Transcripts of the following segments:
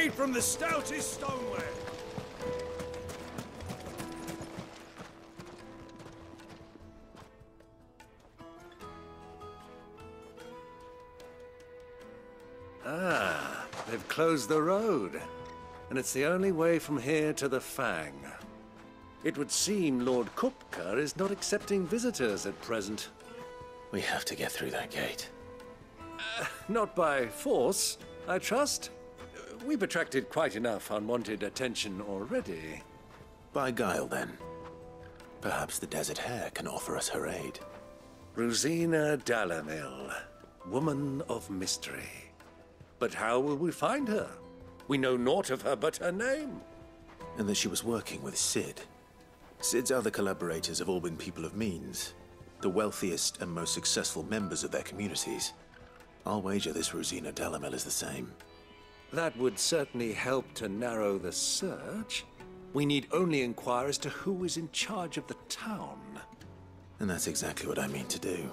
made from the stoutest stoneware. Ah, they've closed the road. And it's the only way from here to the Fang. It would seem Lord Kupka is not accepting visitors at present. We have to get through that gate. Not by force, I trust. We've attracted quite enough unwanted attention already. By guile, then. Perhaps the Desert Hare can offer us her aid. Rosina Dalamil, woman of mystery. But how will we find her? We know naught of her but her name. And that she was working with Sid. Sid's other collaborators have all been people of means, the wealthiest and most successful members of their communities. I'll wager this Rosina Dalamel is the same. That would certainly help to narrow the search. We need only inquire as to who is in charge of the town. And that's exactly what I mean to do.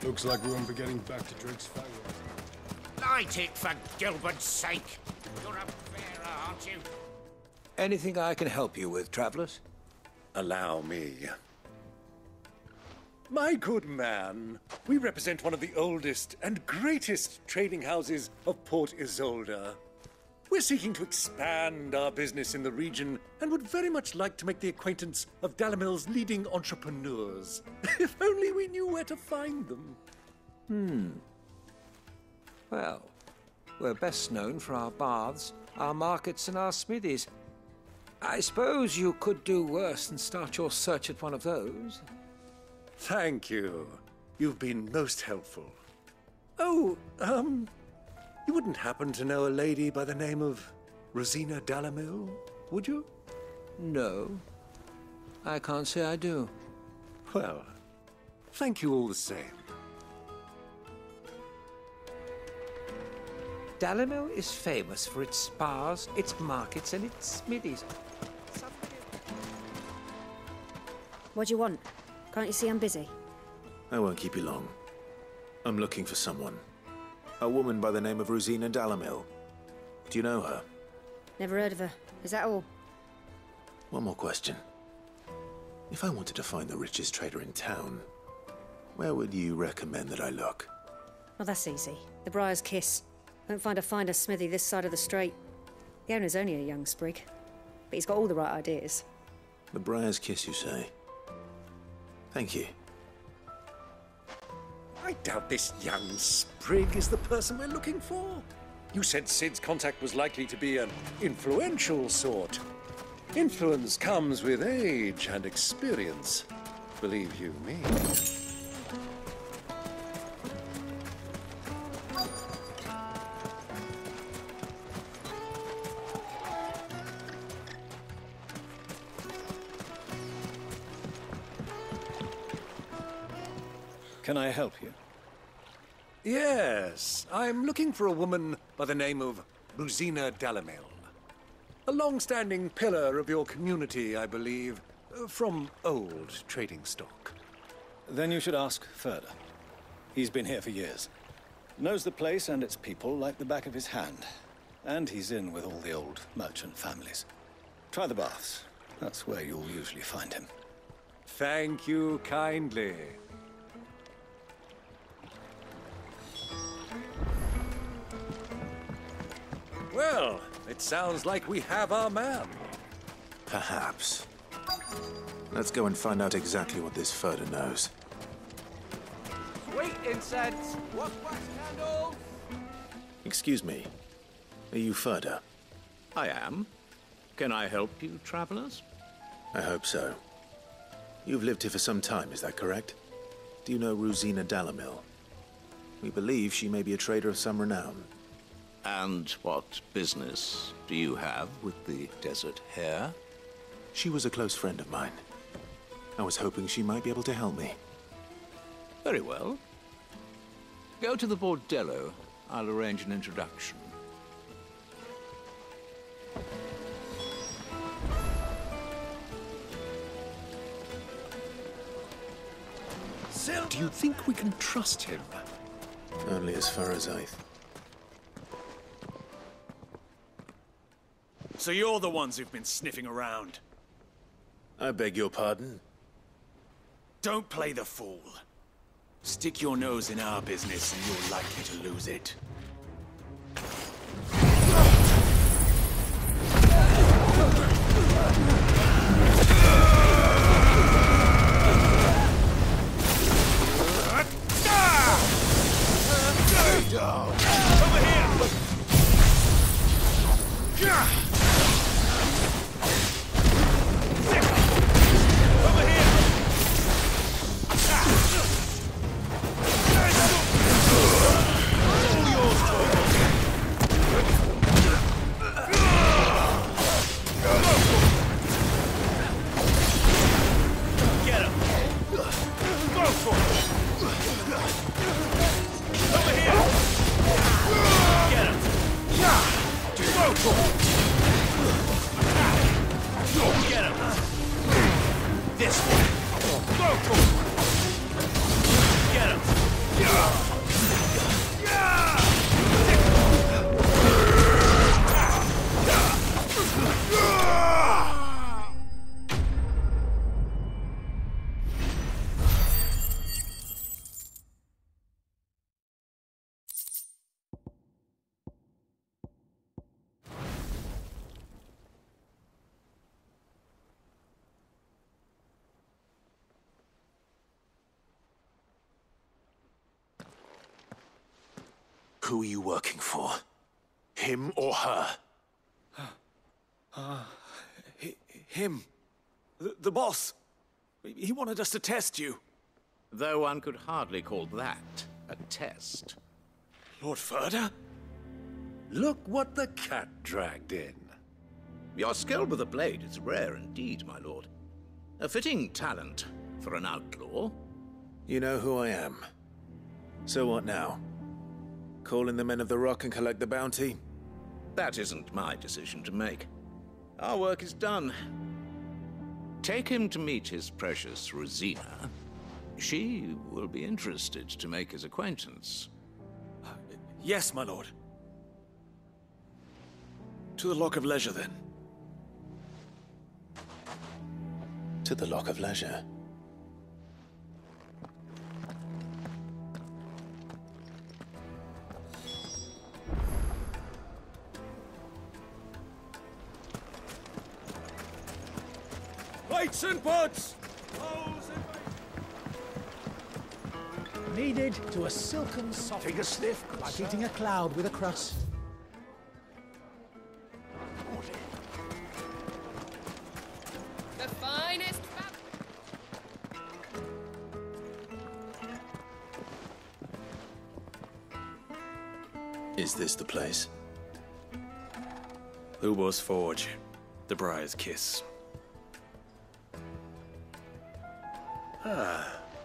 Looks like we won't be getting back to Drake's Fang. Light it, for Gilbert's sake. You're a bearer, aren't you? Anything I can help you with, travelers? Allow me. My good man, we represent one of the oldest and greatest trading houses of Port Isolde. We're seeking to expand our business in the region and would very much like to make the acquaintance of Dalamil's leading entrepreneurs. If only we knew where to find them. Well, we're best known for our baths, our markets, and our smithies. I suppose you could do worse than start your search at one of those. Thank you. You've been most helpful. Oh, you wouldn't happen to know a lady by the name of Rosina Dalamil, would you? No, I can't say I do. Well, thank you all the same. Dalamil is famous for its spas, its markets, and its smithies. What do you want? Can't you see I'm busy? I won't keep you long. I'm looking for someone. A woman by the name of Rosina Dalamil. Do you know her? Never heard of her. Is that all? One more question. If I wanted to find the richest trader in town, where would you recommend that I look? Oh, that's easy. The Briar's Kiss. Won't find a finer smithy this side of the strait. The owner's only a young sprig, but he's got all the right ideas. The Briar's Kiss, you say? Thank you. I doubt this young sprig is the person we're looking for. You said Sid's contact was likely to be an influential sort. Influence comes with age and experience, believe you me. Can I help you? Yes, I'm looking for a woman by the name of Rosina Dalamil. A long-standing pillar of your community, I believe, from old trading stock. Then you should ask Ferda. He's been here for years. Knows the place and its people like the back of his hand. And he's in with all the old merchant families. Try the baths. That's where you'll usually find him. Thank you kindly. Well, it sounds like we have our man. Perhaps. Let's go and find out exactly what this Ferda knows. Sweet incense! What wax candles? Excuse me. Are you Ferda? I am. Can I help you, travelers? I hope so. You've lived here for some time, is that correct? Do you know Rosina Dalamil? We believe she may be a trader of some renown. And what business do you have with the Desert Hare? She was a close friend of mine. I was hoping she might be able to help me. Very well. Go to the bordello. I'll arrange an introduction. Do you think we can trust him? Only as far as So you're the ones who've been sniffing around. I beg your pardon? Don't play the fool. Stick your nose in our business and you're likely to lose it. Over here! Over here! All yours, get him! Go for it! Over here! Get him! Go for it! Get him! This way! Go for it! Get him! Who are you working for? Him or her? Him. The boss. He wanted us to test you. Though one could hardly call that a test. Lord Ferda? Look what the cat dragged in. Your skill with the blade is rare indeed, my lord. A fitting talent for an outlaw. You know who I am. So what now? Call in the Men of the Rock and collect the bounty? That isn't my decision to make. Our work is done. Take him to meet his precious Rosina. She will be interested to make his acquaintance. Yes, my lord. To the Lock of Leisure, then. To the Lock of Leisure. Lights and buds! Kneaded to a silken soft. Take a sniff. Like eating a cloud with a crust. The finest Is this the place? Lubor's Forge. The Briar's Kiss.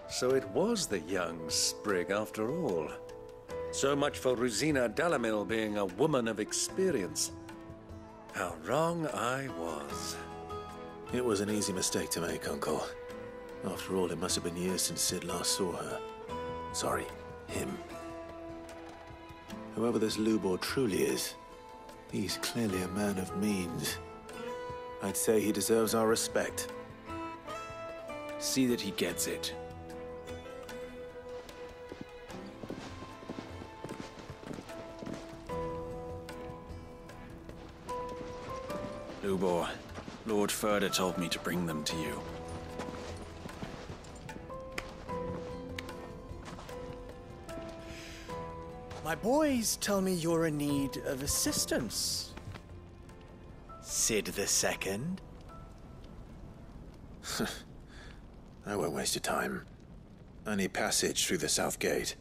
So it was the young sprig after all. So much for Rosina Dalamil being a woman of experience. How wrong I was. It was an easy mistake to make, Uncle. After all, it must have been years since Sid last saw her. Sorry, him. Whoever this Lubor truly is, he's clearly a man of means. I'd say he deserves our respect. See that he gets it. Lubor, Lord Ferda told me to bring them to you. My boys tell me you're in need of assistance. Sid the Second? I won't waste your time. I need passage through the south gate.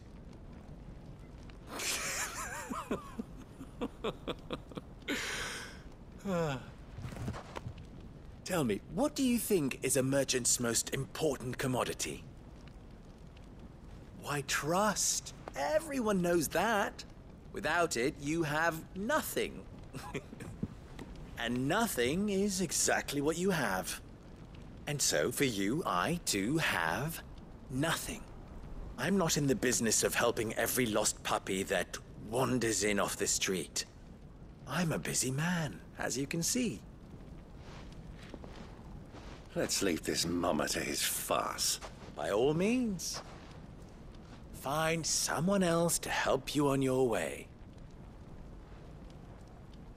Tell me, what do you think is a merchant's most important commodity? Why, trust. Everyone knows that. Without it, you have nothing. And nothing is exactly what you have. And so, for you, I too have nothing. I'm not in the business of helping every lost puppy that wanders in off the street. I'm a busy man, as you can see. Let's leave this mummer to his farce. By all means. Find someone else to help you on your way.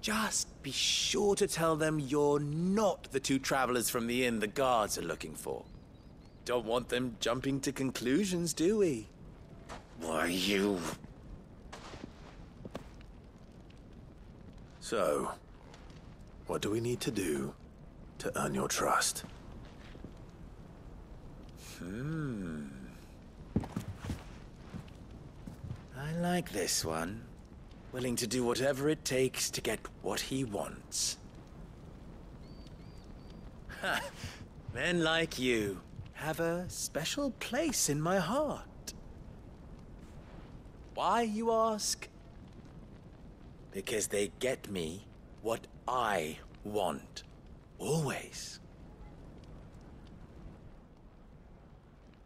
Just be sure to tell them you're not the two travelers from the inn the guards are looking for. Don't want them jumping to conclusions, do we? Why, you... So, what do we need to do to earn your trust? I like this one. Willing to do whatever it takes to get what he wants. Ha! Men like you have a special place in my heart. Why, you ask? Because they get me what I want. Always.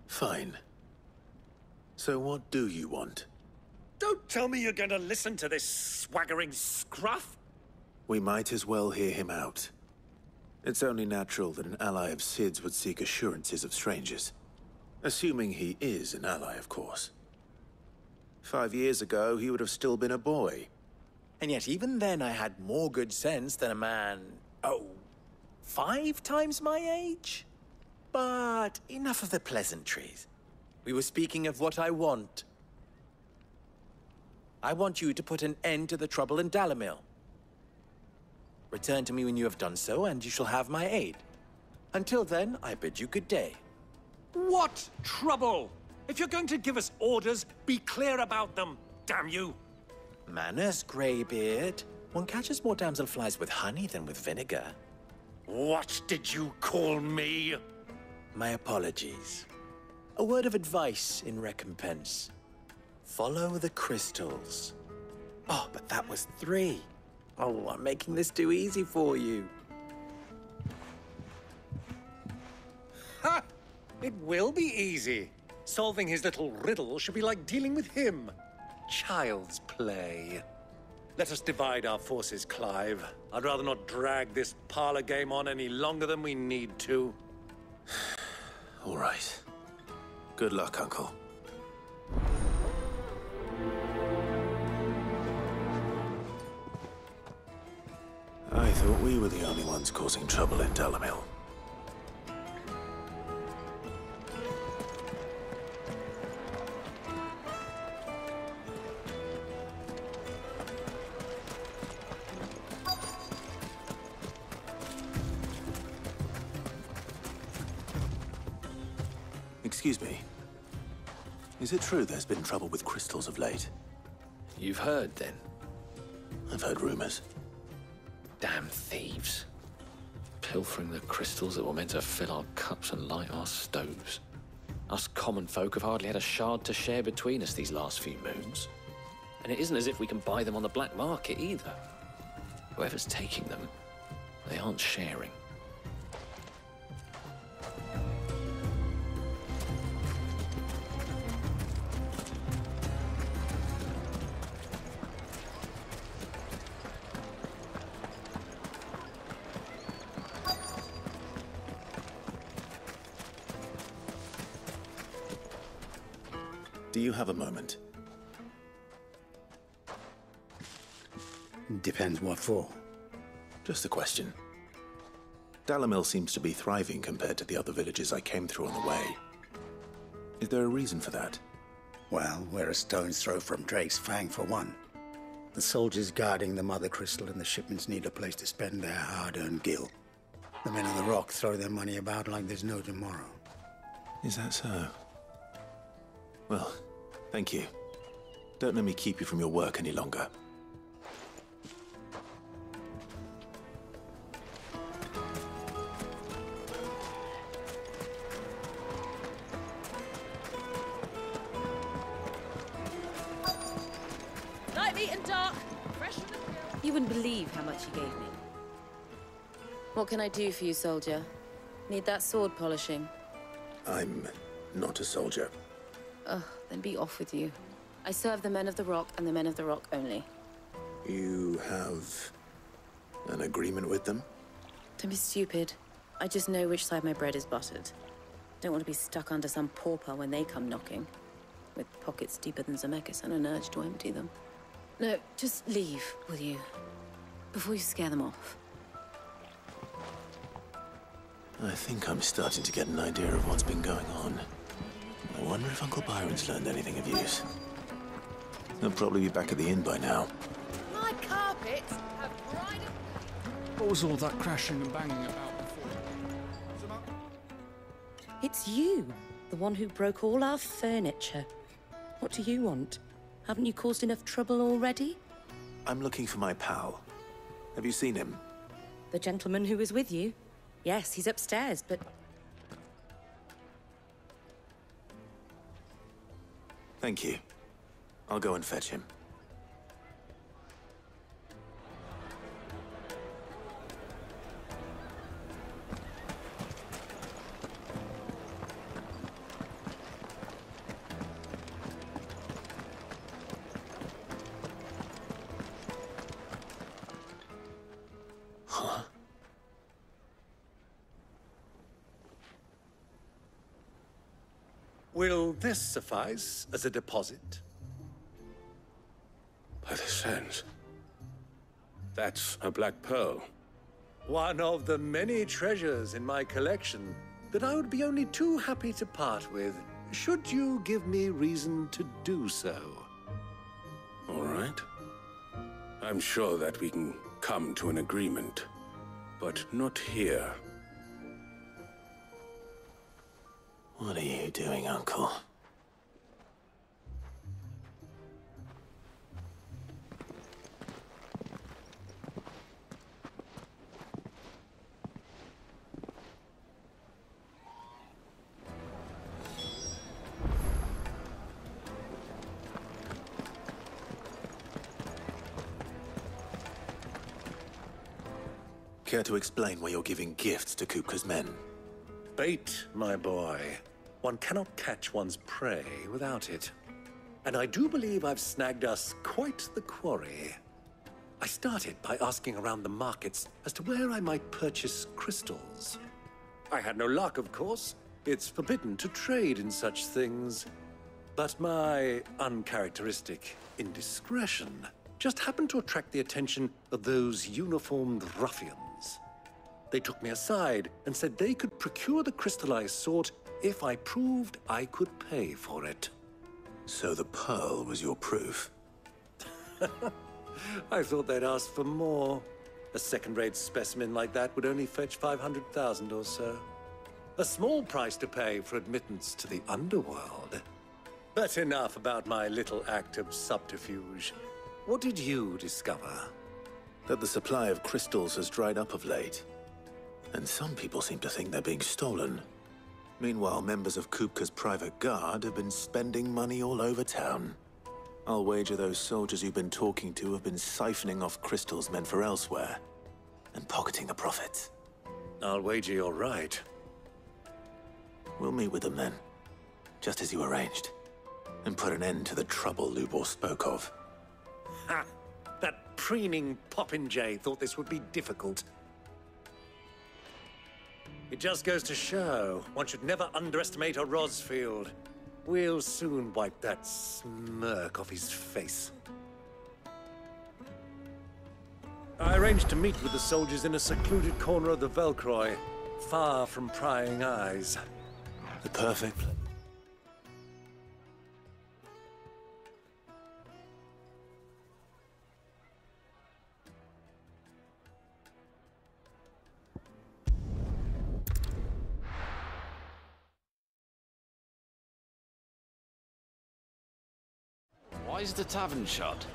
Fine. So what do you want? Don't tell me you're going to listen to this swaggering scruff! We might as well hear him out. It's only natural that an ally of Sid's would seek assurances of strangers. Assuming he is an ally, of course. 5 years ago, he would have still been a boy. And yet even then I had more good sense than a man, 5 times my age? But enough of the pleasantries. We were speaking of what I want. I want you to put an end to the trouble in Dalamil. Return to me when you have done so, and you shall have my aid. Until then, I bid you good day. What trouble? If you're going to give us orders, be clear about them, damn you! Manners, Greybeard. One catches more damselflies with honey than with vinegar. What did you call me? My apologies. A word of advice in recompense. Follow the crystals. Oh, but that was 3. Oh, I'm making this too easy for you. Ha! It will be easy. Solving his little riddle should be like dealing with him. Child's play. Let us divide our forces, Clive. I'd rather not drag this parlor game on any longer than we need to. All right. Good luck, Uncle. I thought we were the only ones causing trouble in Dalamil. Excuse me. Is it true there's been trouble with crystals of late? You've heard, then? I've heard rumors. Damn thieves. Pilfering the crystals that were meant to fill our cups and light our stoves. Us common folk have hardly had a shard to share between us these last few moons. And it isn't as if we can buy them on the black market either. Whoever's taking them, they aren't sharing. Do you have a moment? Depends what for. Just a question. Dalamil seems to be thriving compared to the other villages I came through on the way. Is there a reason for that? Well, we're a stone's throw from Drake's Fang, for one. The soldiers guarding the Mother Crystal and the shipments need a place to spend their hard-earned gil. The men of the Rock throw their money about like there's no tomorrow. Is that so? Well, thank you. Don't let me keep you from your work any longer. Neat and dark. Fresh from the grill. You wouldn't believe how much he gave me. What can I do for you, soldier? Need that sword polishing? I'm not a soldier. Ugh, then be off with you. I serve the men of the Rock and the men of the Rock only. You have an agreement with them? Don't be stupid. I just know which side my bread is buttered. Don't want to be stuck under some pauper when they come knocking. With pockets deeper than Zemeckis and an urge to empty them. No, just leave, will you? Before you scare them off. I think I'm starting to get an idea of what's been going on. I wonder if Uncle Byron's learned anything of use. He'll probably be back at the inn by now. My carpets have dried up. What was all that crashing and banging about before? It's you, the one who broke all our furniture. What do you want? Haven't you caused enough trouble already? I'm looking for my pal. Have you seen him? The gentleman who was with you? Yes, he's upstairs, but... Thank you. I'll go and fetch him. Huh? Will this suffice as a deposit? By the sands. That's a black pearl. One of the many treasures in my collection that I would be only too happy to part with, should you give me reason to do so. All right. I'm sure that we can come to an agreement, but not here. What are you doing, Uncle? Care to explain why you're giving gifts to Kupka's men? Bait, my boy. One cannot catch one's prey without it. And I do believe I've snagged us quite the quarry. I started by asking around the markets as to where I might purchase crystals. I had no luck, of course. It's forbidden to trade in such things. But my uncharacteristic indiscretion just happened to attract the attention of those uniformed ruffians. They took me aside and said they could procure the crystal I sought if I proved I could pay for it. So the pearl was your proof? I thought they'd ask for more. A second-rate specimen like that would only fetch 500,000 or so. A small price to pay for admittance to the underworld. But enough about my little act of subterfuge. What did you discover? That the supply of crystals has dried up of late. And some people seem to think they're being stolen. Meanwhile, members of Kupka's private guard have been spending money all over town. I'll wager those soldiers you've been talking to have been siphoning off crystals meant for elsewhere, and pocketing the profits. I'll wager you're right. We'll meet with them then, just as you arranged, and put an end to the trouble Lubor spoke of. Ha! That preening popinjay thought this would be difficult. It just goes to show, one should never underestimate a Rosfield. We'll soon wipe that smirk off his face. I arranged to meet with the soldiers in a secluded corner of the Velcroy, far from prying eyes. The perfect place. Why is the tavern shut?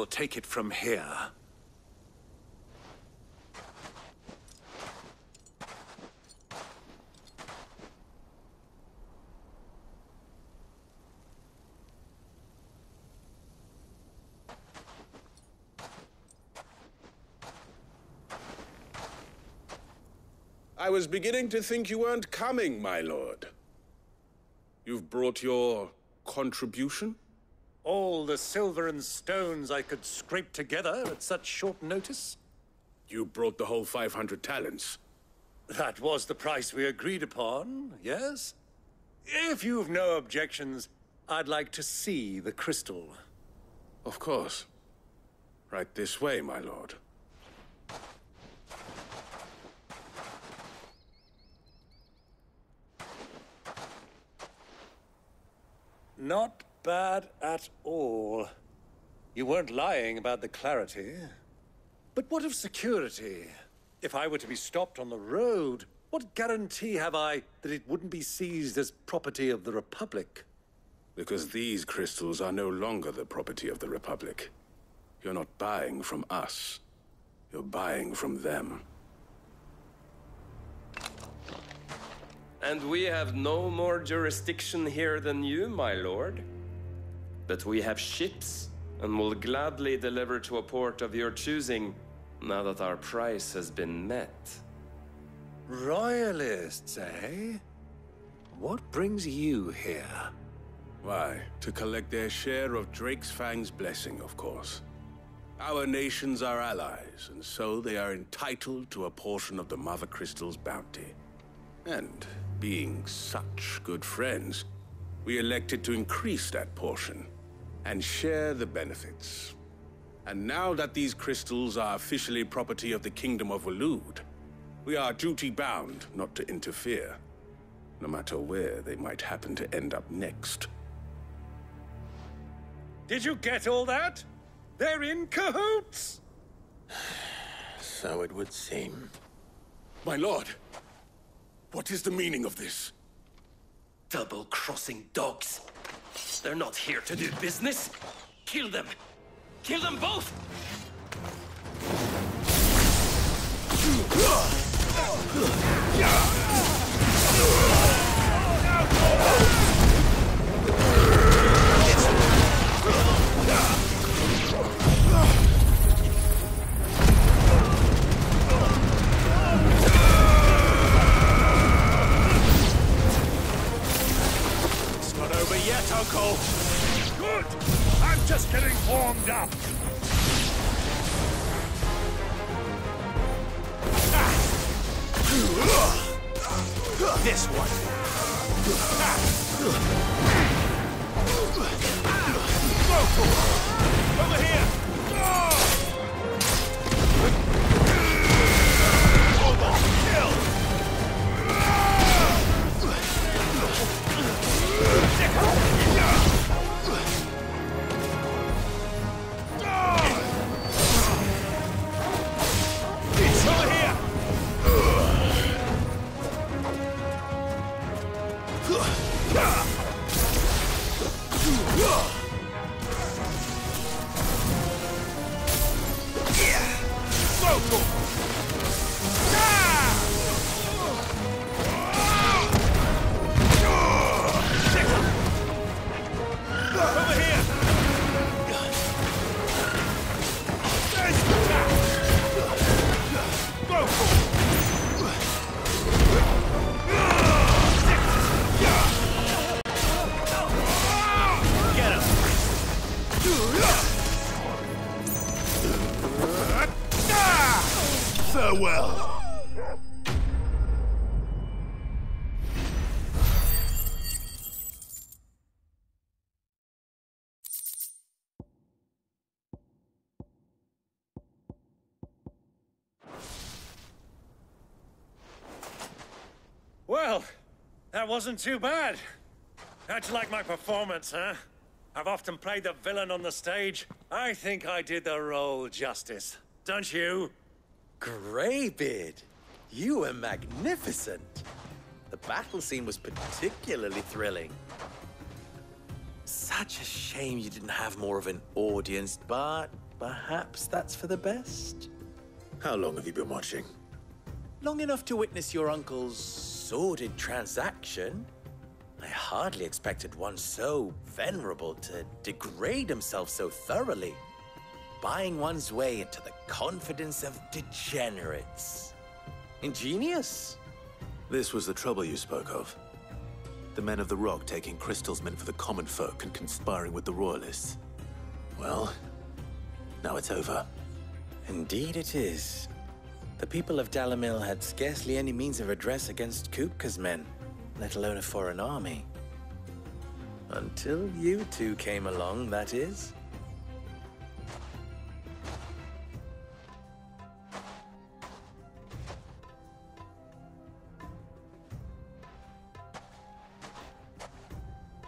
We'll take it from here. I was beginning to think you weren't coming, my lord. You've brought your contribution? All the silver and stones I could scrape together at such short notice? You brought the whole 500 talents. That was the price we agreed upon, yes? If you've no objections, I'd like to see the crystal. Of course. Right this way, my lord. Not bad at all. You weren't lying about the clarity. But what of security? If I were to be stopped on the road, what guarantee have I that it wouldn't be seized as property of the Republic? Because these crystals are no longer the property of the Republic. You're not buying from us. You're buying from them. And we have no more jurisdiction here than you, my lord. But we have ships, and will gladly deliver to a port of your choosing, now that our price has been met. Royalists, eh? What brings you here? Why, to collect their share of Drake's Fang's blessing, of course. Our nations are allies, and so they are entitled to a portion of the Mother Crystal's bounty. And being such good friends, we elected to increase that portion and share the benefits. And now that these crystals are officially property of the Kingdom of Waloed, we are duty-bound not to interfere, no matter where they might happen to end up next. Did you get all that? They're in cahoots! So it would seem. My lord, what is the meaning of this? Double-crossing dogs. They're not here to do business. Kill them. Kill them both! It's not over yet, Uncle. Good! I'm just getting warmed up. This one. Over here. Hold on. Kill. It's over here. Farewell. Well, that wasn't too bad. How'd you like my performance, huh? I've often played the villain on the stage. I think I did the role justice. Don't you? Greybeard, you were magnificent. The battle scene was particularly thrilling. Such a shame you didn't have more of an audience, but perhaps that's for the best. How long have you been watching? Long enough to witness your uncle's sordid transaction. I hardly expected one so venerable to degrade himself so thoroughly, buying one's way into the confidence of degenerates. Ingenious. This was the trouble you spoke of. The men of the Rock taking crystals meant for the common folk and conspiring with the royalists. Well, now it's over. Indeed it is. The people of Dalamil had scarcely any means of redress against Kupka's men, let alone a foreign army. Until you two came along, that is.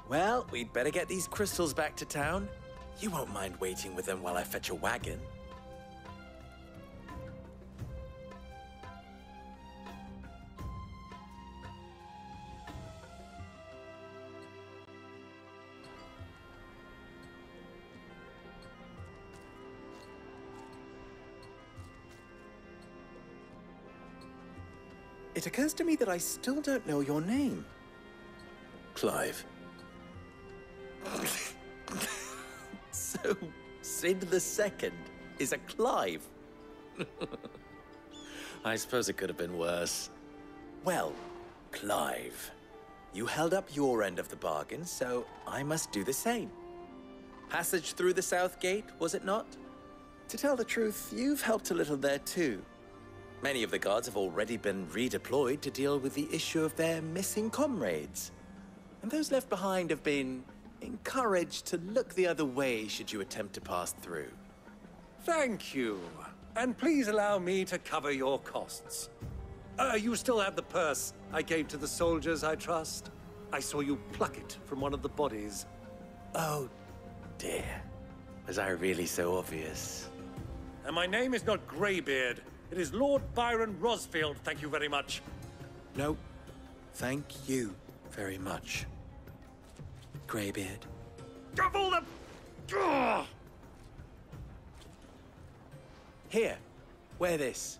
Well, we'd better get these crystals back to town. You won't mind waiting with them while I fetch a wagon. It occurs to me that I still don't know your name. Clive. So, Sid the Second is a Clive? I suppose it could have been worse. Well, Clive, you held up your end of the bargain, so I must do the same. Passage through the South Gate, was it not? To tell the truth, you've helped a little there too. Many of the guards have already been redeployed to deal with the issue of their missing comrades. And those left behind have been encouraged to look the other way should you attempt to pass through. Thank you. And please allow me to cover your costs. You still have the purse I gave to the soldiers, I trust? I saw you pluck it from one of the bodies. Oh, dear. Was I really so obvious? And my name is not Greybeard. It is Lord Byron Rosfield, thank you very much. No, thank you very much, Greybeard. Double the... Ugh! Here, wear this.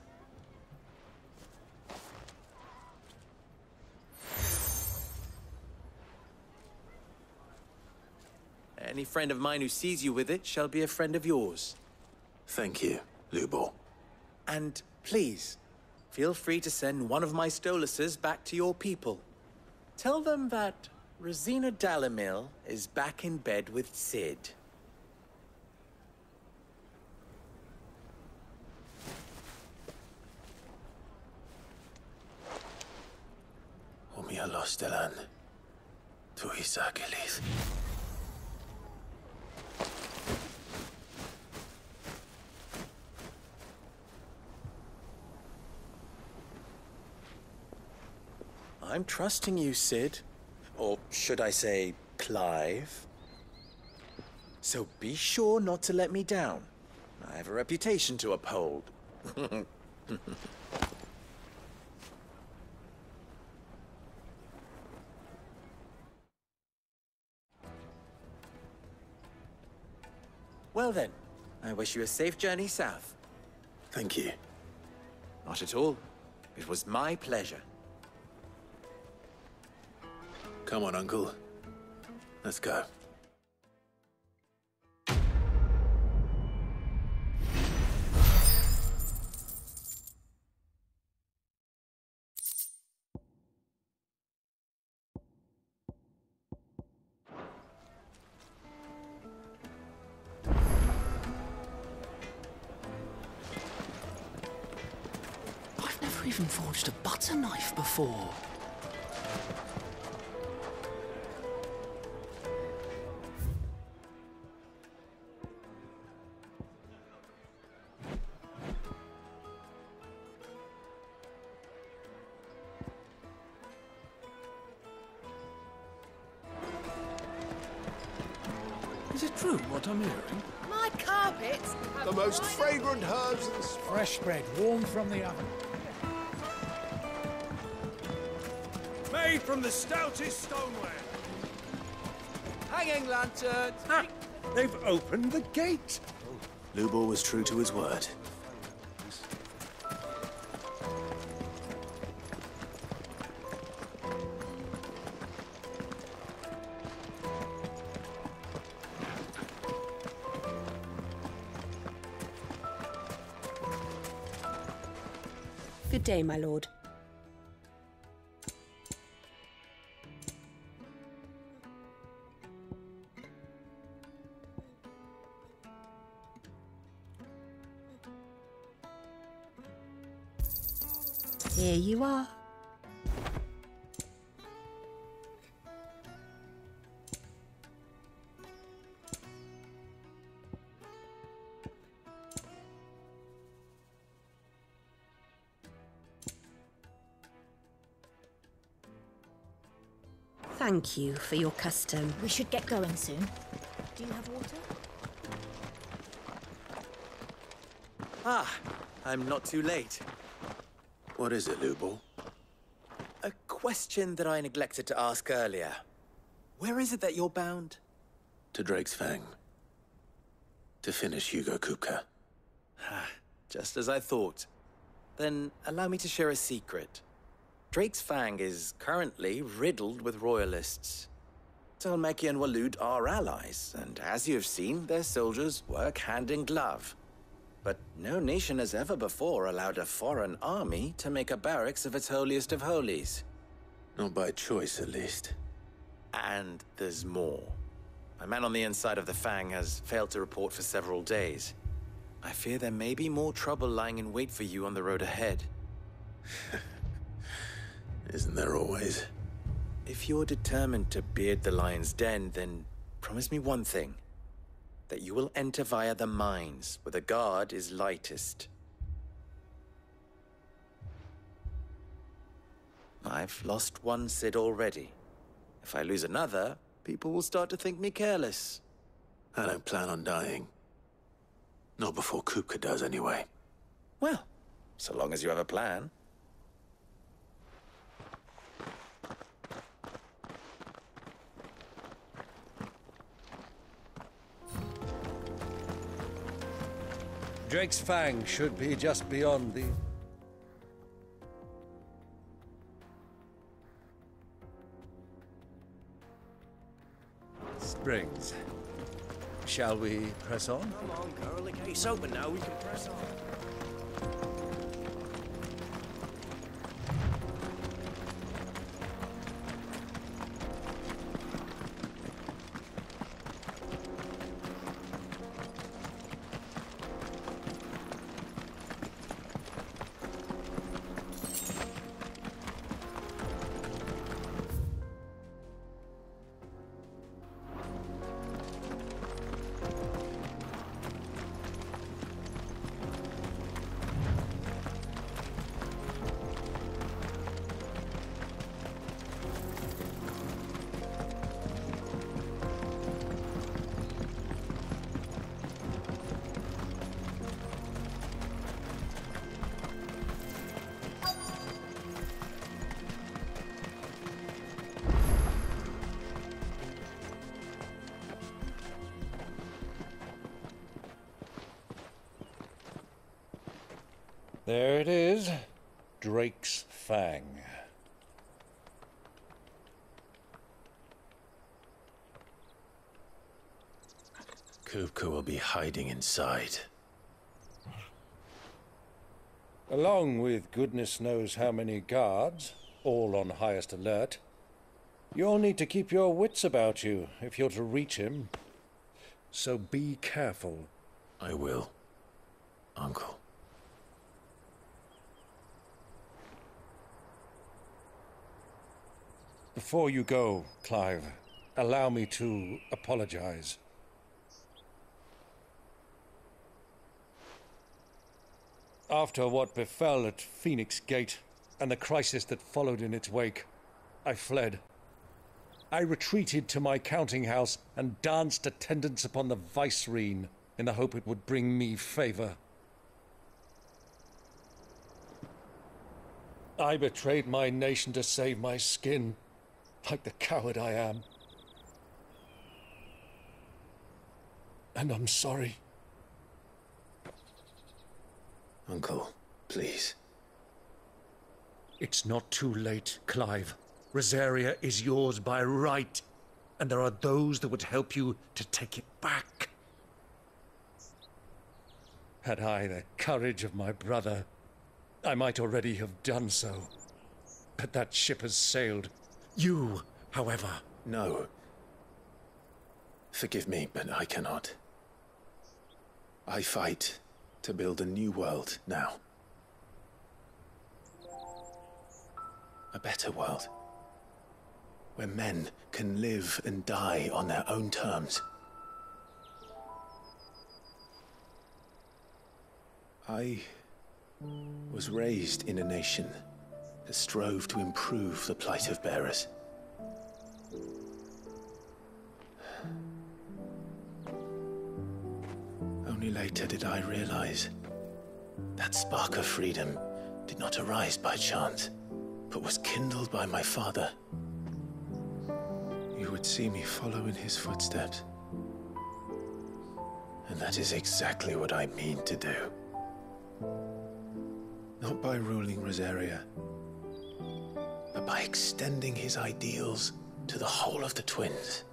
Any friend of mine who sees you with it shall be a friend of yours. Thank you, Lubor. And please, feel free to send one of my Stoluses back to your people. Tell them that Rosina Dalamil is back in bed with Sid. Umia Lostelan. Tu Isakelis. I'm trusting you, Sid. Or should I say, Clive. So be sure not to let me down. I have a reputation to uphold. Well then, I wish you a safe journey south. Thank you. Not at all. It was my pleasure. Come on, Uncle. Let's go. I've never even forged a butter knife before. Is it true what I'm hearing? My carpets have The most dried fragrant herbs and Fresh bread, warm from the oven. Made from the stoutest stoneware. Hanging lanterns! Ah, they've opened the gate! Lubor was true to his word. Good day, my lord. Here you are. Thank you for your custom. We should get going soon. Do you have water? Ah, I'm not too late. What is it, Lubor? A question that I neglected to ask earlier. Where is it that you're bound? To Drake's Fang. To finish Hugo Kupka. Just as I thought. Then allow me to share a secret. Drake's Fang is currently riddled with royalists. Talmeki and Waloed are allies, and as you have seen, their soldiers work hand in glove. But no nation has ever before allowed a foreign army to make a barracks of its holiest of holies. Not by choice, at least. And there's more. A man on the inside of the Fang has failed to report for several days. I fear there may be more trouble lying in wait for you on the road ahead. Isn't there always? If you're determined to beard the lion's den, then promise me one thing. That you will enter via the mines, where the guard is lightest. I've lost one Cid already. If I lose another, people will start to think me careless. I don't plan on dying. Not before Kupka does, anyway. Well, so long as you have a plan. Drake's Fang should be just beyond the... springs. Shall we press on? Come on, girl. The gate's open now. We can press on. There it is. Drake's Fang. Kupka will be hiding inside. Along with goodness knows how many guards, all on highest alert. You'll need to keep your wits about you if you're to reach him. So be careful. I will, Uncle. Before you go, Clive, allow me to apologize. After what befell at Phoenix Gate and the crisis that followed in its wake, I fled. I retreated to my counting house and danced attendance upon the vicereine in the hope it would bring me favor. I betrayed my nation to save my skin, like the coward I am. And I'm sorry. Uncle, please. It's not too late, Clive. Rosaria is yours by right, and there are those that would help you to take it back. Had I the courage of my brother, I might already have done so. But that ship has sailed. You, however... No. Forgive me, but I cannot. I fight to build a new world now. A better world. Where men can live and die on their own terms. I was raised in a nation that strove to improve the plight of bearers. Only later did I realize that spark of freedom did not arise by chance, but was kindled by my father. You would see me follow in his footsteps. And that is exactly what I mean to do. Not by ruling Rosaria, but by extending his ideals to the whole of the twins.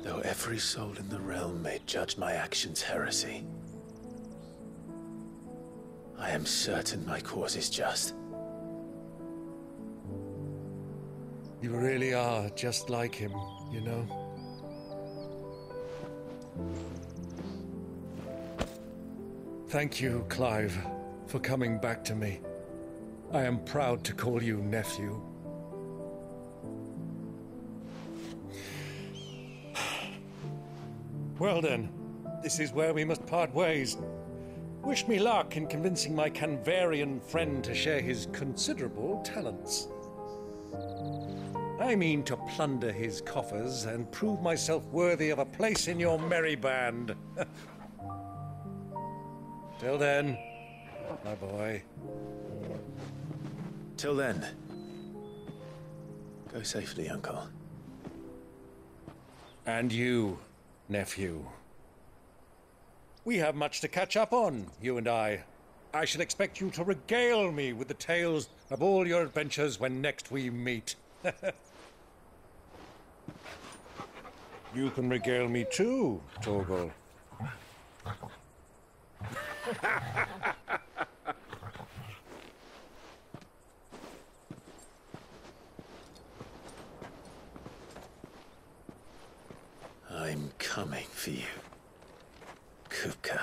Though every soul in the realm may judge my actions heresy, I am certain my cause is just. You really are just like him, you know? Thank you, Clive, for coming back to me. I am proud to call you nephew. Well then, this is where we must part ways. Wish me luck in convincing my Canvarian friend to share his considerable talents. I mean to plunder his coffers and prove myself worthy of a place in your merry band. Till then, my boy. Till then. Go safely, Uncle. And you, nephew. We have much to catch up on, you and I. I shall expect you to regale me with the tales of all your adventures when next we meet. You can regale me too, Torgal. I'm coming for you, Kupka.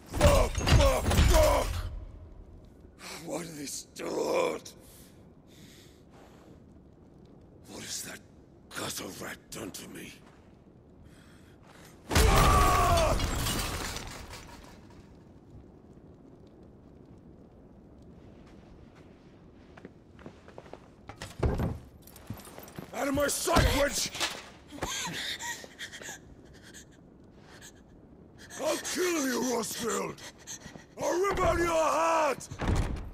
Fuck! What have they start? What has that gutter rat done to me? Out of my sight, witch! I'll kill you, Rosfield! I'll rip out your heart!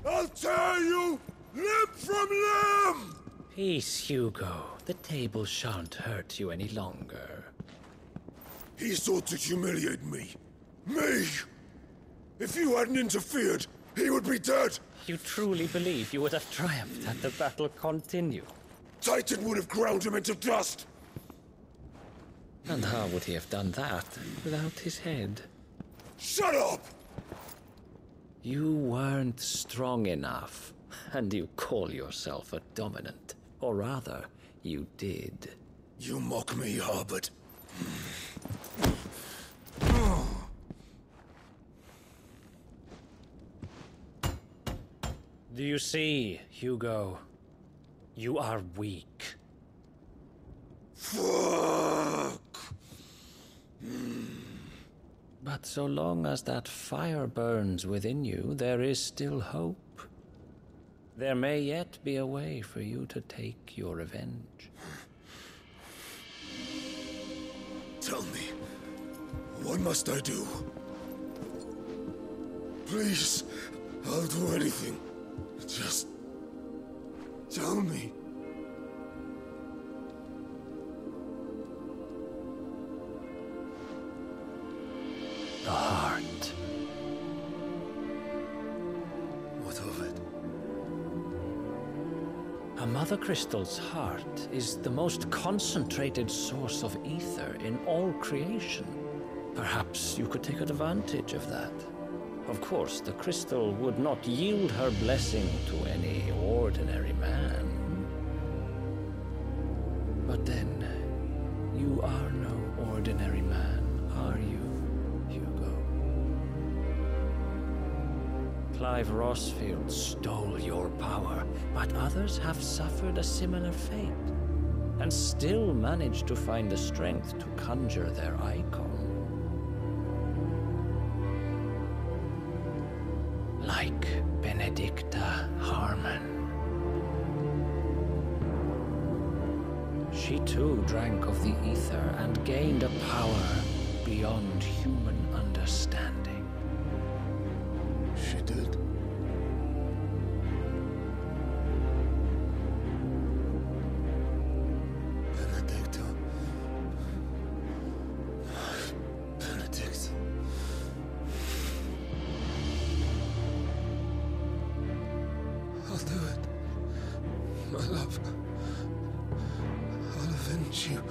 I'll tear you limb from limb! Peace, Hugo. The table shan't hurt you any longer. He sought to humiliate me. Me! If you hadn't interfered, he would be dead! You truly believe you would have triumphed had the battle continued? Titan would have ground him into dust! And how would he have done that without his head? Shut up! You weren't strong enough, and you call yourself a dominant. Or rather, you did. You mock me, Harbert. Do you see, Hugo? You are weak. Fuck! But so long as that fire burns within you, there is still hope. There may yet be a way for you to take your revenge. Tell me, what must I do? Please, I'll do anything. Just tell me. The heart. What of it? A Mother Crystal's heart is the most concentrated source of ether in all creation. Perhaps you could take advantage of that. Of course, the crystal would not yield her blessing to any ordinary man. But then, you are no ordinary man, are you, Hugo? Clive Rossfield stole your power, but others have suffered a similar fate, and still managed to find the strength to conjure their icon. Like Benedicta Harmon. She too drank of the ether and gained a power beyond human understanding. She did? Benedicta. Benedict. I'll do it. My love. I'll avenge you.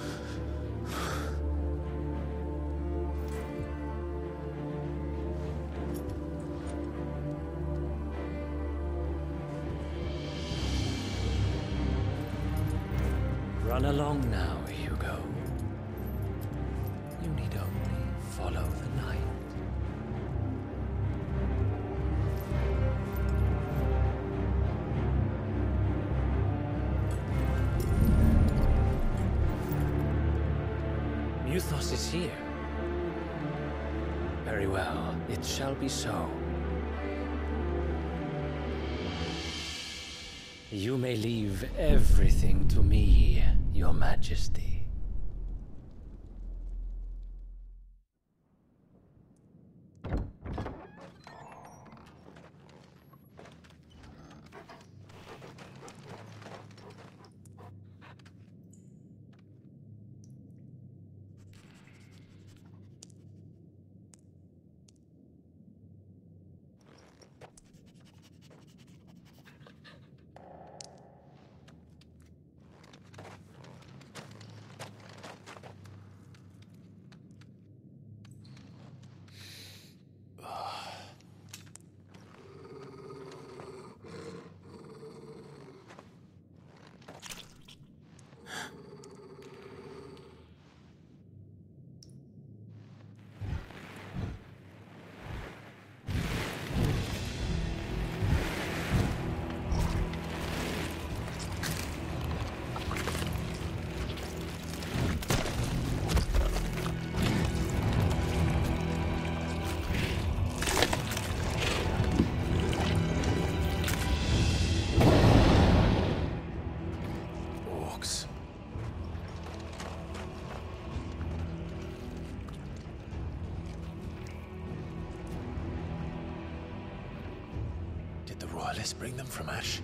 Run along now, Hugo. You need only follow the night. Muthos is here. Very well, it shall be so. You may leave everything to me, Your Majesty. Did the royalists bring them from Ash?